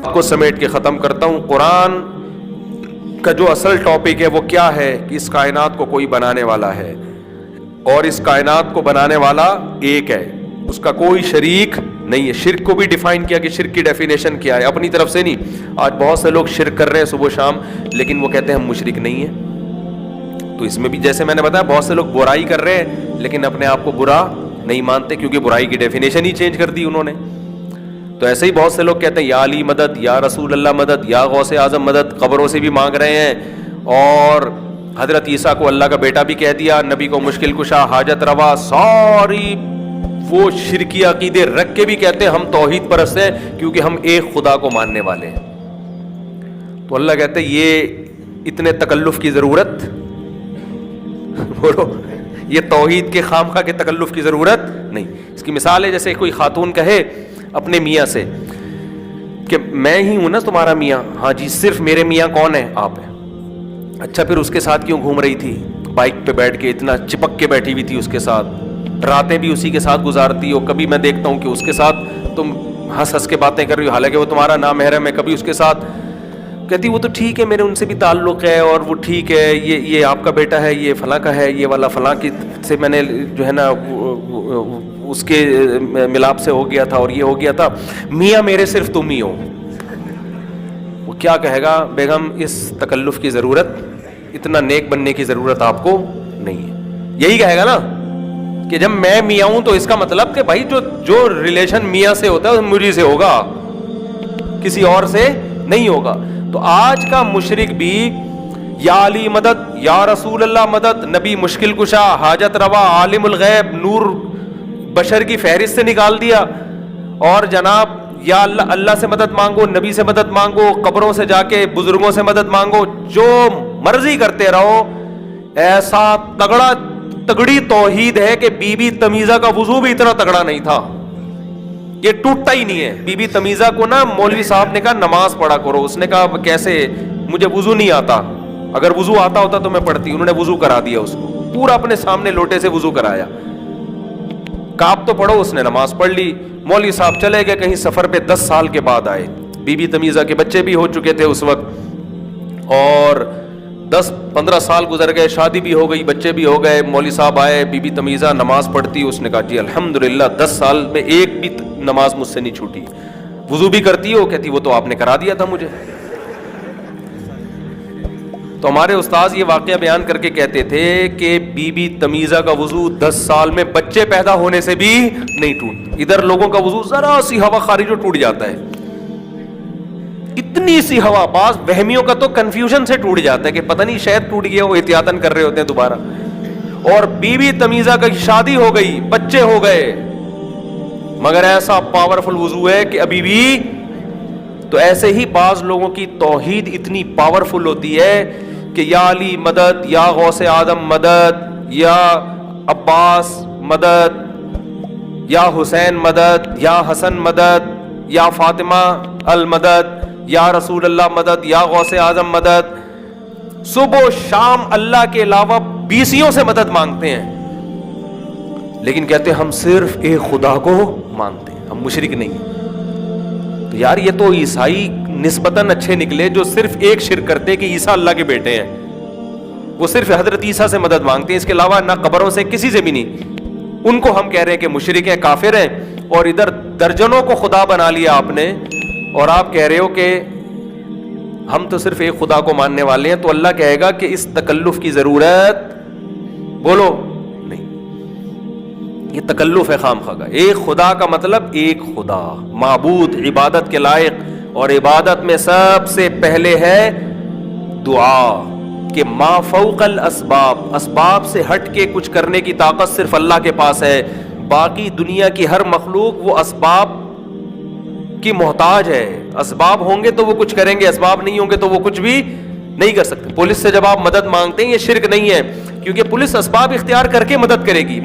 کو سمیٹ کے ختم کرتا ہوں. قرآن کا جو اصل ٹاپک ہے وہ کیا ہے کہ اس کائنات کو کوئی بنانے والا ہے اور اس کائنات کو بنانے والا ایک ہے, اس کا کوئی شریک نہیں ہے. شرک کو بھی ڈیفائن کیا کہ شرک کی ڈیفینیشن کیا ہے, اپنی طرف سے نہیں. آج بہت سے لوگ شرک کر رہے ہیں صبح شام, لیکن وہ کہتے ہیں ہم مشرک نہیں ہیں. تو اس میں بھی جیسے میں نے بتایا بہت سے لوگ برائی کر رہے ہیں لیکن اپنے آپ کو برا نہیں مانتے کیونکہ برائی کی ڈیفینیشن ہی چینج کر دی انہوں نے. تو ایسے ہی بہت سے لوگ کہتے ہیں یا علی مدد, یا رسول اللہ مدد, یا غوث اعظم مدد, قبروں سے بھی مانگ رہے ہیں, اور حضرت عیسیٰ کو اللہ کا بیٹا بھی کہہ دیا, نبی کو مشکل کشا, حاجت روا, ساری وہ شرکی عقیدے رکھ کے بھی کہتے ہیں ہم توحید پرست ہیں کیونکہ ہم ایک خدا کو ماننے والے ہیں. تو اللہ کہتے ہیں یہ اتنے تکلف کی ضرورت بولو, یہ توحید کے خامخواہ کے تکلف کی ضرورت نہیں. اس کی مثال ہے جیسے کوئی خاتون کہے اپنے میاں سے کہ میں ہی ہوں نا تمہارا میاں. ہاں جی, صرف میرے میاں کون ہے؟ آپ ہیں. اچھا پھر اس کے ساتھ کیوں گھوم رہی تھی بائک پہ بیٹھ کے, اتنا چپک کے بیٹھی ہوئی تھی اس کے ساتھ, راتیں بھی اسی کے ساتھ گزارتی ہو, کبھی میں دیکھتا ہوں کہ اس کے ساتھ تم ہنس ہنس کے باتیں کر رہی ہو حالانکہ وہ تمہارا نامحرم ہے, کبھی اس کے ساتھ کہتی وہ تو ٹھیک ہے میرے ان سے بھی تعلق ہے اور وہ ٹھیک ہے, یہ آپ کا بیٹا ہے, یہ فلاں کا ہے, یہ والا فلاں کی سے میں نے جو ہے نا اس کے ملاپ سے ہو گیا تھا اور یہ ہو گیا تھا, میاں میرے صرف تم ہی ہو. وہ کیا کہے گا بیگم اس تکلف کی ضرورت, اتنا نیک بننے کی ضرورت آپ کو نہیں ہے. یہی کہے گا نا کہ جب میں میاں ہوں تو اس کا مطلب کہ بھائی جو ریلیشن میاں سے ہوتا ہے وہ مجھے سے ہوگا, کسی اور سے نہیں ہوگا. تو آج کا مشرک بھی یا علی مدد, یا رسول اللہ مدد, نبی مشکل کشا, حاجت روا, عالم الغیب, نور بشر کی فہرست سے نکال دیا, اور جناب یا اللہ سے مدد مانگو, نبی سے مدد مانگو, قبروں سے جا کے بزرگوں سے مدد مانگو, جو مرضی کرتے رہو. ایسا تگڑی توحید ہے کہ بی بی تمیزہ کا وضو بھی اتنا تگڑا نہیں تھا, یہ ٹوٹتا ہی نہیں ہے. بی بی تمیزہ کو نا مولوی صاحب نے کہا نماز پڑھا کرو, اس نے کہا کیسے, مجھے وضو نہیں آتا, اگر وضو آتا ہوتا تو میں پڑھتی. انہوں نے وضو کرا دیا اس کو, پورا اپنے سامنے لوٹے سے وضو کرایا. کاپ تو پڑھو, اس نے نماز پڑھ لی. مولوی صاحب چلے گئے کہیں سفر پہ, 10 سال کے بعد آئے. بی بی تمیزہ کے بچے بھی ہو چکے تھے اس وقت, اور 10-15 سال گزر گئے, شادی بھی ہو گئی, بچے بھی ہو گئے. مولوی صاحب آئے, بی بی تمیزہ نماز پڑھتی, اس نے کہا جی الحمدللہ 10 سال میں ایک بھی نماز مجھ سے نہیں چھوٹی. وضو بھی کرتی ہو؟ کہتی وہ تو آپ نے کرا دیا تھا مجھے. تو ہمارے استاذ یہ واقعہ بیان کر کے کہتے تھے کہ بی بی تمیزہ کا وضو 10 سال میں بچے پیدا ہونے سے بھی نہیں ٹوٹ. ادھر لوگوں کا وضو ذرا سی ہوا خارج ہو ٹوٹ جاتا ہے, اتنی سی ہوا. بعض وہمیوں کا تو کنفیوژن سے ٹوٹ جاتا ہے کہ پتہ نہیں شاید ٹوٹ گیا, وہ احتیاطاً کر رہے ہوتے ہیں دوبارہ. اور بی بی تمیزہ کا شادی ہو گئی, بچے ہو گئے, مگر ایسا پاورفل وضو ہے کہ ابھی بھی. تو ایسے ہی بعض لوگوں کی توحید اتنی پاورفل ہوتی ہے کہ یا علی مدد, یا غوث اعظم مدد, یا عباس مدد, یا حسین مدد, یا حسن مدد, یا فاطمہ المدد, یا رسول اللہ مدد, یا غوث اعظم مدد. صبح و شام اللہ کے علاوہ 20 سے مدد مانگتے ہیں, لیکن کہتے ہیں ہم صرف ایک خدا کو مانتے ہیں, ہم مشرک نہیں. تو یار یہ تو عیسائی نسبتاً اچھے نکلے جو صرف ایک شرک کرتے کہ عیسیٰ اللہ کے بیٹے ہیں. وہ صرف حضرت عیسیٰ سے مدد مانگتے ہیں, اس کے علاوہ نہ قبروں سے, کسی سے بھی نہیں. ان کو ہم کہہ رہے ہیں کہ مشرک ہیں, کافر ہیں, اور ادھر درجنوں کو خدا بنا لیا آپ نے, اور آپ کہہ رہے ہو کہ ہم تو صرف ایک خدا کو ماننے والے ہیں. تو اللہ کہے گا کہ اس تکلف کی ضرورت بولو نہیں, یہ تکلف ہے خامخواہ کا. ایک خدا کا مطلب ایک خدا, معبود, عبادت کے لائق, اور عبادت میں سب سے پہلے ہے دعا, کہ ما فوق الاسباب, اسباب سے ہٹ کے کچھ کرنے کی طاقت صرف اللہ کے پاس ہے. باقی دنیا کی ہر مخلوق وہ اسباب کی محتاج ہے. اسباب ہوں گے تو وہ کچھ کریں گے, اسباب نہیں ہوں گے تو وہ کچھ بھی نہیں کر سکتے. پولیس سے جب آپ مدد مانگتے ہیں یہ شرک نہیں ہے, کیونکہ پولیس اسباب اختیار کر کے مدد کرے گی.